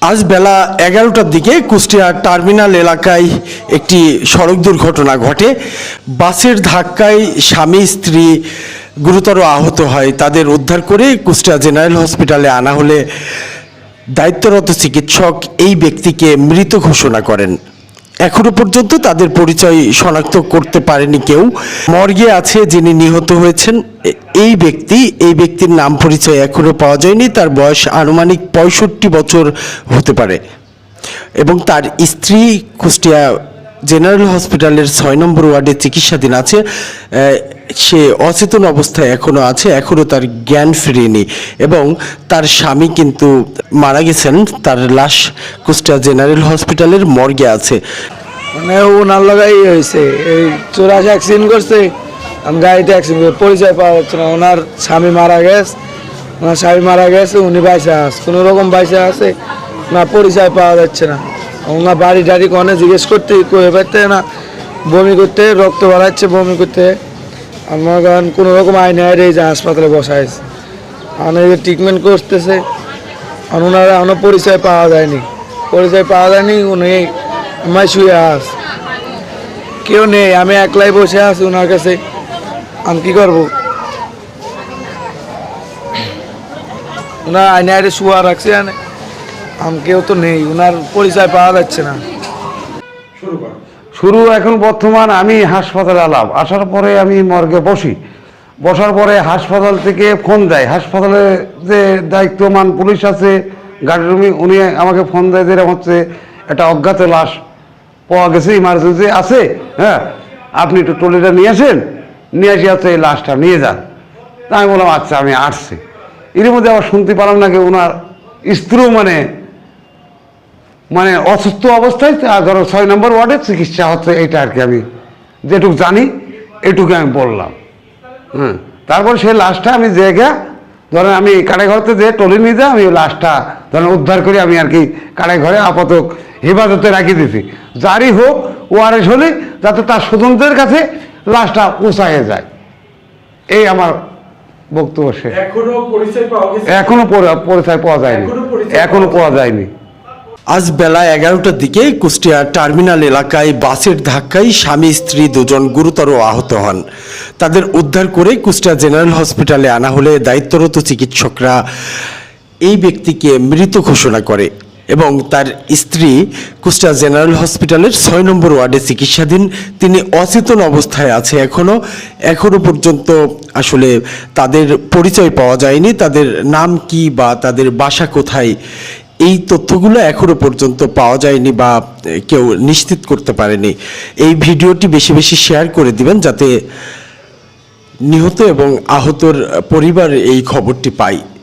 আজ বেলা 11টার দিকে কুষ্টিয়া টার্মিনাল এলাকায় একটি সড়ক দুর্ঘটনা ঘটে। বাসের ধাক্কায় স্বামী স্ত্রী গুরুতর আহত হয়। তাদের উদ্ধার করে কুষ্টিয়া জেনারেল হসপিটালে আনা হলে দায়িত্বরত চিকিৎসক এই ব্যক্তিকে মৃত ঘোষণা করেন। এখনো পর্যন্ত তাদের পরিচয় শনাক্ত করতে পারেনি কেউ। মর্গে আছে যিনি নিহত হয়েছেন এই ব্যক্তির নাম পরিচয় এখনো পাওয়া যায়নি। তার বয়স আনুমানিক 65 বছর হতে পারে এবং তার স্ত্রী কুষ্টিয়া জেনারেল হসপিটালের 6 নম্বর ওয়ার্ডে চিকিৎসাধীন আছে। সে অচেতন অবস্থায় এখনো আছে, এখনো তার জ্ঞান ফিরেনি এবং তার স্বামী কিন্তু মারা গেছেন। তার লাশ কুষ্টিয়া জেনারেল হসপিটালের মর্গে আছে। মানে ওনার লাগাই হয়েছে, এই চোরাশি অ্যাক্সিডেন্ট করছে, আমি গাড়িতে অ্যাক্সিডেন্ট পরিচয় পাওয়া যাচ্ছে না। ওনার স্বামী মারা গেছে, উনি বাইসে আছে, কোনো রকম বাইসে আছে না, পরিচয় পাওয়া যাচ্ছে না। ওনার বাড়ি টাড়ি কনে জিজ্ঞেস করতে কয়ে পারতে না, বমি করতে, রক্ত বাড়াচ্ছে, বমি করতে। আমার কারণ কোনো রকম আইনে আইরে এই যে হাসপাতালে বসাইছে, অনেক ট্রিটমেন্ট করতেছে। ওনার এখনো পরিচয় পাওয়া যায়নি, উনি আমার শুয়ে আস, কেউ নেই, আমি একলাই বসে আছি ওনার কাছে। আমি কি করবো? ওনার আইনে আইরে শুয়া রাখছে, আমি কেউ তো নেই, ওনার পরিচয় পাওয়া যাচ্ছে না। শুরু এখন বর্তমান আমি হাসপাতালে আসার পরে আমি মর্গে বসার পরে হাসপাতাল থেকে ফোন দেয়, হাসপাতালে যে দায়িত্বমান পুলিশ আছে গাড়ির রুমে, উনি আমাকে ফোন দেয় যে হচ্ছে একটা অজ্ঞাত লাশ পাওয়া গেছে, ইমার্জেন্সি আছে, হ্যাঁ আপনি একটু ট্রলিটা নিয়ে আসেন, নিয়ে আসি হচ্ছে এই লাশটা নিয়ে যান। তা আমি বললাম আচ্ছা, আমি আসছি। এর মধ্যে আবার শুনতে পারলাম নাকি ওনার স্ত্রীও মানে অসুস্থ অবস্থায় ধরো 6 নম্বর ওয়ার্ডে চিকিৎসা হচ্ছে, এইটা আর কি আমি যেটুকু জানি এইটুকু আমি বললাম। তারপর সেই লাশটা আমি ধরেন আমি কারাঘরতে যে টলি নিয়ে যাই, আমি লাশটা ধরেন উদ্ধার করে আমি আর কি কারাঘরে আপাতত হেফাজতে রাখি দিছি। যারই হোক ওয়ারেস হলে যাতে তার স্বজনদের কাছে লাশটা পৌঁছায় যায়, এই আমার বক্তব্য। সে এখনো পরিচয় পাওয়া যায়নি। আজ বেলা 11টার দিকে কুষ্টিয়া টার্মিনাল এলাকায় বাসের ধাক্কায় স্বামী স্ত্রী দুজন গুরুতর আহত হন। তাদের উদ্ধার করে কুষ্টিয়া জেনারেল হসপিটালে আনা হলে দায়িত্বরত চিকিৎসকরা এই ব্যক্তিকে মৃত ঘোষণা করে এবং তার স্ত্রী কুষ্টিয়া জেনারেল হসপিটালের 6 নম্বর ওয়ার্ডে চিকিৎসাধীন। তিনি অচেতন অবস্থায় আছে এখনো পর্যন্ত। আসলে তাদের পরিচয় পাওয়া যায়নি, তাদের নাম কি বা তাদের বাসা কোথায় এই তথ্যগুলো এখনো পর্যন্ত পাওয়া যায়নি বা কেউ নিশ্চিত করতে পারেনি। এই ভিডিওটি বেশি বেশি শেয়ার করে দিবেন যাতে নিহত এবং আহতর পরিবার এই খবরটি পায়।